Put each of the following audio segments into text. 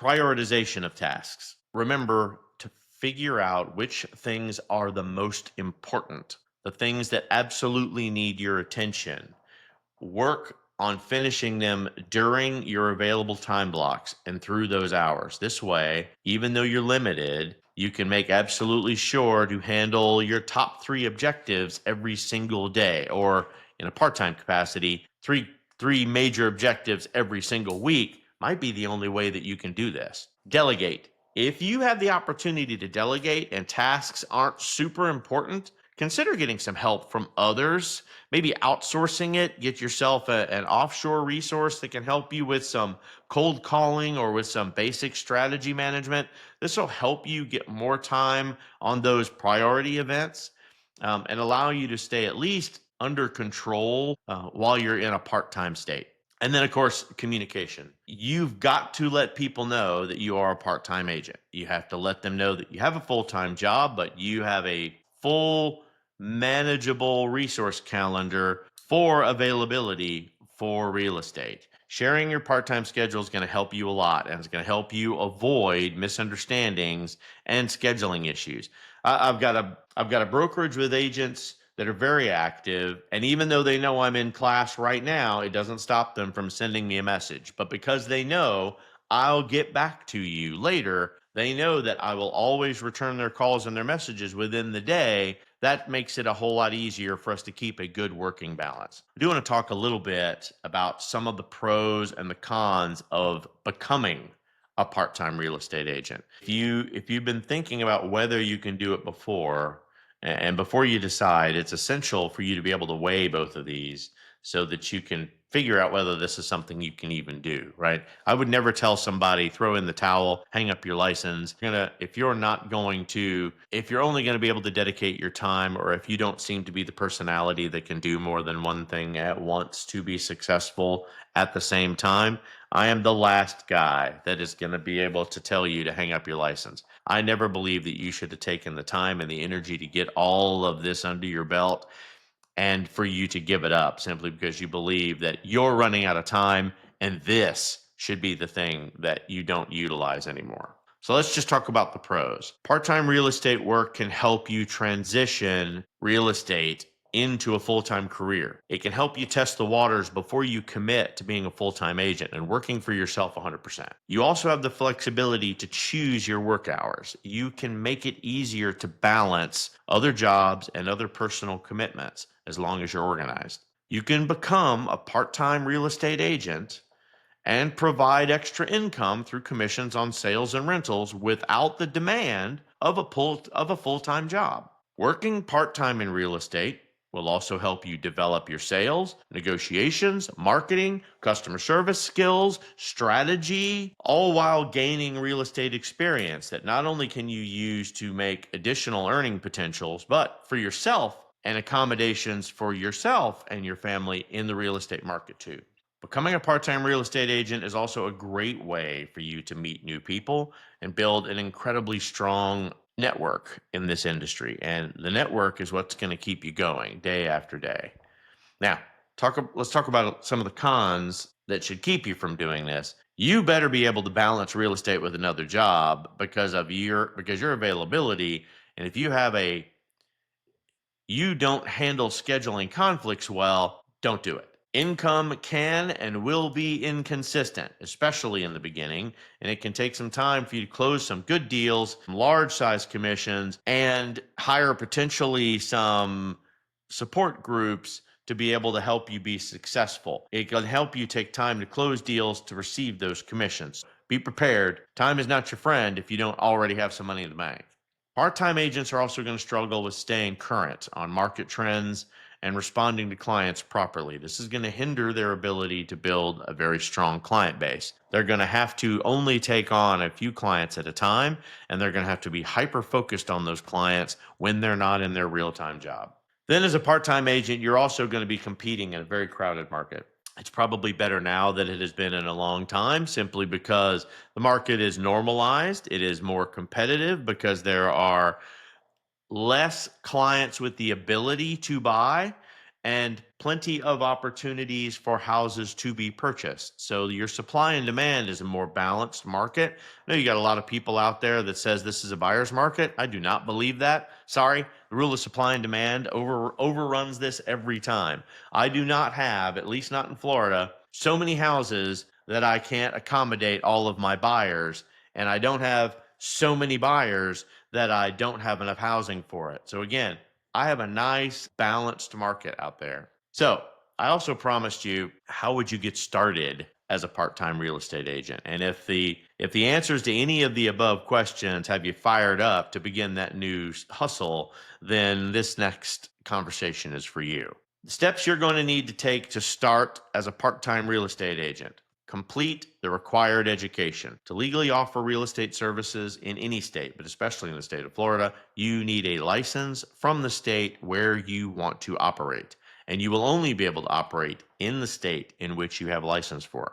Prioritization of tasks. Remember to figure out which things are the most important, the things that absolutely need your attention. Work on finishing them during your available time blocks and through those hours. This way, even though you're limited, you can make absolutely sure to handle your top three objectives every single day, or in a part-time capacity, three major objectives every single week might be the only way that you can do this. Delegate. If you have the opportunity to delegate and tasks aren't super important, consider getting some help from others. Maybe outsourcing it, get yourself an offshore resource that can help you with some cold calling or with some basic strategy management. This will help you get more time on those priority events, and allow you to stay at least under control while you're in a part-time state. And then, of course, communication. You've got to let people know that you are a part-time agent. You have to let them know that you have a full-time job, but you have a full manageable resource calendar for availability for real estate. Sharing your part-time schedule is going to help you a lot, and it's going to help you avoid misunderstandings and scheduling issues. I've got a brokerage with agents that are very active, and even though they know I'm in class right now, it doesn't stop them from sending me a message. But because they know I'll get back to you later, they know that I will always return their calls and their messages within the day. That makes it a whole lot easier for us to keep a good working balance. I do want to talk a little bit about some of the pros and the cons of becoming a part-time real estate agent. If you've been thinking about whether you can do it before, and before you decide, it's essential for you to be able to weigh both of these so that you can figure out whether this is something you can even do, right? I would never tell somebody, throw in the towel, hang up your license. If you're only going to be able to dedicate your time, or if you don't seem to be the personality that can do more than one thing at once to be successful at the same time, I am the last guy that is going to be able to tell you to hang up your license. I never believe that you should have taken the time and the energy to get all of this under your belt and for you to give it up simply because you believe that you're running out of time and this should be the thing that you don't utilize anymore. So let's just talk about the pros. Part-time real estate work can help you transition real estate into a full-time career. It can help you test the waters before you commit to being a full-time agent and working for yourself 100%. You also have the flexibility to choose your work hours. You can make it easier to balance other jobs and other personal commitments as long as you're organized. You can become a part-time real estate agent and provide extra income through commissions on sales and rentals without the demand of a full-time job. Working part-time in real estate will also help you develop your sales, negotiations, marketing, customer service skills, strategy, all while gaining real estate experience that not only can you use to make additional earning potentials, but for yourself and accommodations for yourself and your family in the real estate market too. Becoming a part-time real estate agent is also a great way for you to meet new people and build an incredibly strong network in this industry. And the network is what's going to keep you going day after day. Now, let's talk about some of the cons that should keep you from doing this. You better be able to balance real estate with another job because your availability. And if you don't handle scheduling conflicts well, don't do it. Income can and will be inconsistent, especially in the beginning, and it can take some time for you to close some good deals, some large size commissions, and hire potentially some support groups to be able to help you be successful. It can help you take time to close deals to receive those commissions. Be prepared. Time is not your friend if you don't already have some money in the bank. Part-time agents are also going to struggle with staying current on market trends and responding to clients properly. This is going to hinder their ability to build a very strong client base. They're going to have to only take on a few clients at a time, and they're going to have to be hyper-focused on those clients when they're not in their real-time job. Then as a part-time agent, you're also going to be competing in a very crowded market. It's probably better now than it has been in a long time, simply because the market is normalized. It is more competitive because there are less clients with the ability to buy, and plenty of opportunities for houses to be purchased. So your supply and demand is a more balanced market. I know you got a lot of people out there that says this is a buyer's market. I do not believe that. Sorry, the rule of supply and demand overruns this every time. I do not have, at least not in Florida, so many houses that I can't accommodate all of my buyers, and I don't have so many buyers that I don't have enough housing for it. So again, I have a nice balanced market out there. So I also promised you, how would you get started as a part-time real estate agent? And if the answers to any of the above questions have you fired up to begin that new hustle, then this next conversation is for you. The steps you're going to need to take to start as a part-time real estate agent. Complete the required education. To legally offer real estate services in any state, but especially in the state of Florida, you need a license from the state where you want to operate. And you will only be able to operate in the state in which you have a license for.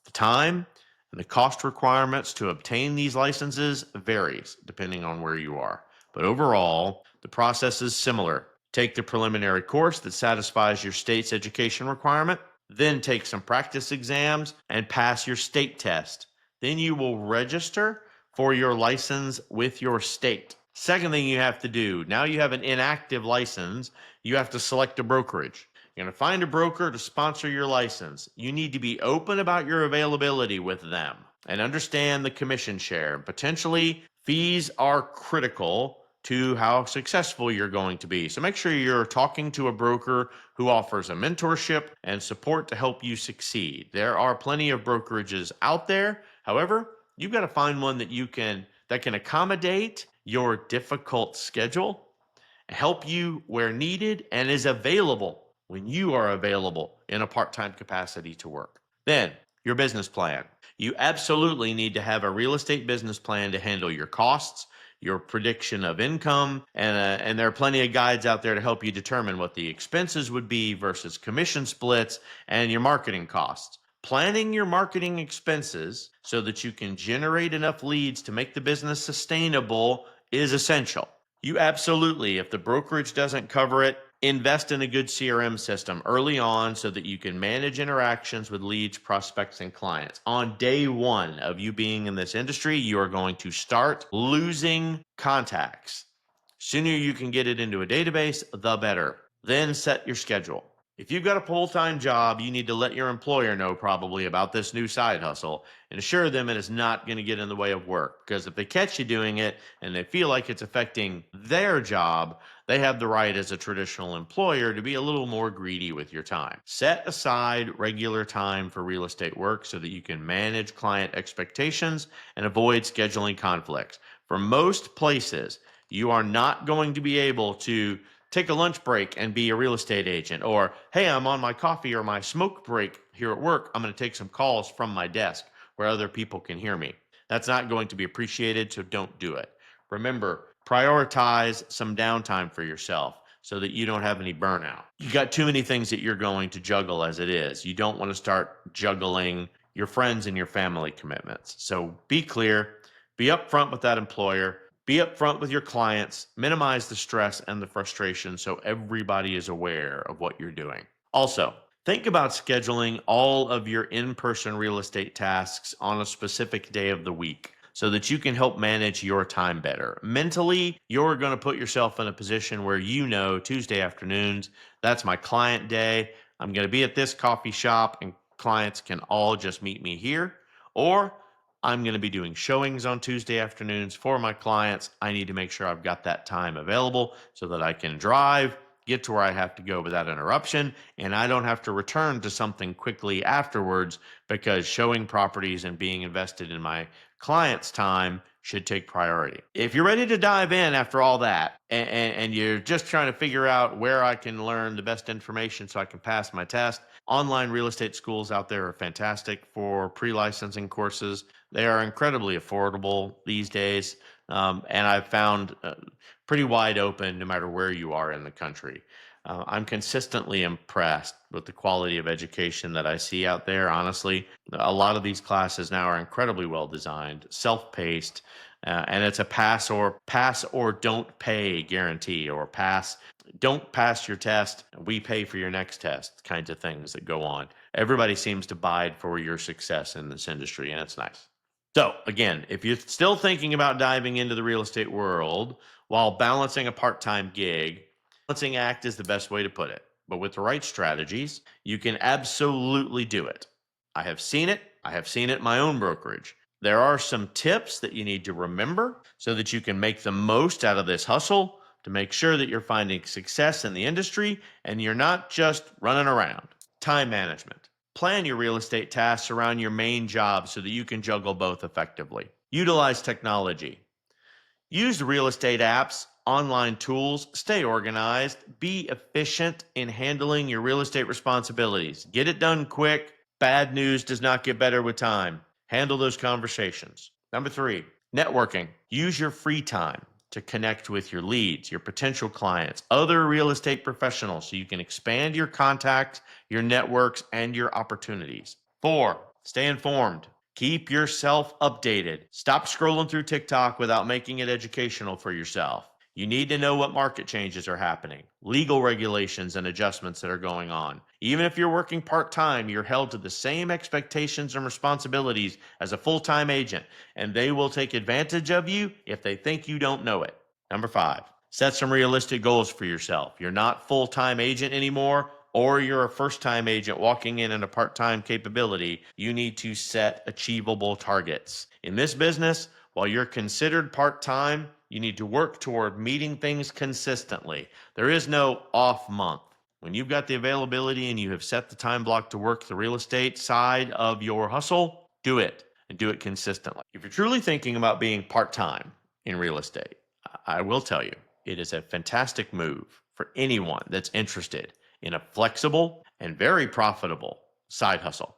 The time and the cost requirements to obtain these licenses varies depending on where you are. But overall, the process is similar. Take the preliminary course that satisfies your state's education requirement, then take some practice exams and pass your state test. Then you will register for your license with your state. Second thing you have to do, now you have an inactive license, you have to select a brokerage. You're going to find a broker to sponsor your license. You need to be open about your availability with them and understand the commission share. Potentially, fees are critical to how successful you're going to be. So make sure you're talking to a broker who offers a mentorship and support to help you succeed. There are plenty of brokerages out there. However, you've got to find one that can accommodate your difficult schedule, help you where needed, and is available when you are available in a part-time capacity to work. Then, your business plan. You absolutely need to have a real estate business plan to handle your costs, your prediction of income, and there are plenty of guides out there to help you determine what the expenses would be versus commission splits and your marketing costs. Planning your marketing expenses so that you can generate enough leads to make the business sustainable is essential. You absolutely, if the brokerage doesn't cover it, invest in a good CRM system early on so that you can manage interactions with leads, prospects, and clients. On day one of you being in this industry, you are going to start losing contacts. Sooner you can get it into a database, the better. Then set your schedule. If you've got a full-time job, you need to let your employer know probably about this new side hustle and assure them it is not going to get in the way of work. Because if they catch you doing it and they feel like it's affecting their job, they have the right as a traditional employer to be a little more greedy with your time. Set aside regular time for real estate work so that you can manage client expectations and avoid scheduling conflicts. For most places, you are not going to be able to take a lunch break and be a real estate agent, or hey, I'm on my coffee or my smoke break here at work, I'm going to take some calls from my desk where other people can hear me. That's not going to be appreciated, so don't do it. Remember, prioritize some downtime for yourself so that you don't have any burnout. You got too many things that you're going to juggle as it is. You don't want to start juggling your friends and your family commitments. So be clear, be upfront with that employer, be upfront with your clients, minimize the stress and the frustration so everybody is aware of what you're doing. Also, think about scheduling all of your in-person real estate tasks on a specific day of the week so that you can help manage your time better. Mentally, you're going to put yourself in a position where you know Tuesday afternoons, that's my client day. I'm going to be at this coffee shop and clients can all just meet me here. Or I'm going to be doing showings on Tuesday afternoons for my clients. I need to make sure I've got that time available so that I can drive, get to where I have to go without interruption, and I don't have to return to something quickly afterwards because showing properties and being invested in my client's time should take priority. If you're ready to dive in after all that and you're just trying to figure out where I can learn the best information so I can pass my test, online real estate schools out there are fantastic for pre-licensing courses. They are incredibly affordable these days, and I've found pretty wide open no matter where you are in the country. I'm consistently impressed with the quality of education that I see out there. Honestly, a lot of these classes now are incredibly well designed, self-paced, and it's a pass or don't pay guarantee, or don't pass your test, we pay for your next test kinds of things that go on. Everybody seems to bide for your success in this industry, and it's nice. So, again, if you're still thinking about diving into the real estate world while balancing a part time gig, balancing act is the best way to put it. But with the right strategies, you can absolutely do it. I have seen it. I have seen it in my own brokerage. There are some tips that you need to remember so that you can make the most out of this hustle to make sure that you're finding success in the industry and you're not just running around. Time management. Plan your real estate tasks around your main job so that you can juggle both effectively. Utilize technology. Use real estate apps, online tools, stay organized, be efficient in handling your real estate responsibilities. Get it done quick. Bad news does not get better with time. Handle those conversations. Number three, networking. Use your free time to connect with your leads, your potential clients, other real estate professionals so you can expand your contacts, your networks, and your opportunities. Four, stay informed. Keep yourself updated. Stop scrolling through TikTok without making it educational for yourself. You need to know what market changes are happening, legal regulations and adjustments that are going on. Even if you're working part time, you're held to the same expectations and responsibilities as a full time agent, and they will take advantage of you if they think you don't know it. Number five, set some realistic goals for yourself. You're not full time agent anymore, or you're a first time agent walking in a part time capability. You need to set achievable targets. In this business, while you're considered part time, you need to work toward meeting things consistently. There is no off month. When you've got the availability and you have set the time block to work the real estate side of your hustle, do it and do it consistently. If you're truly thinking about being part time in real estate, I will tell you, it is a fantastic move for anyone that's interested in a flexible and very profitable side hustle.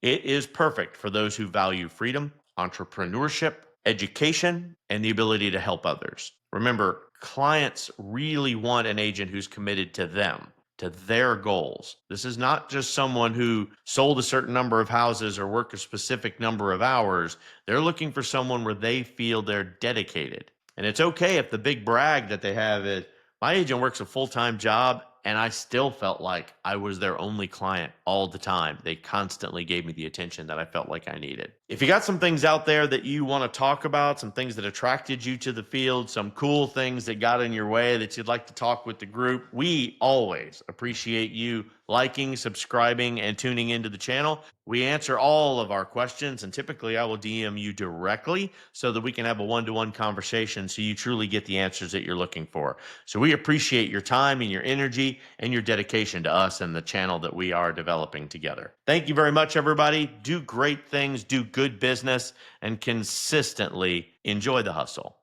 It is perfect for those who value freedom, entrepreneurship, education, and the ability to help others. Remember, clients really want an agent who's committed to them, to their goals. This is not just someone who sold a certain number of houses or worked a specific number of hours. They're looking for someone where they feel they're dedicated. And it's okay if the big brag that they have is, my agent works a full-time job and I still felt like I was their only client all the time. They constantly gave me the attention that I felt like I needed. If you got some things out there that you want to talk about, some things that attracted you to the field, some cool things that got in your way that you'd like to talk with the group, we always appreciate you liking, subscribing, and tuning into the channel. We answer all of our questions, and typically I will DM you directly so that we can have a one-to-one conversation so you truly get the answers that you're looking for. So we appreciate your time and your energy and your dedication to us and the channel that we are developing together. Thank you very much, everybody. Do great things, do good business, and consistently enjoy the hustle.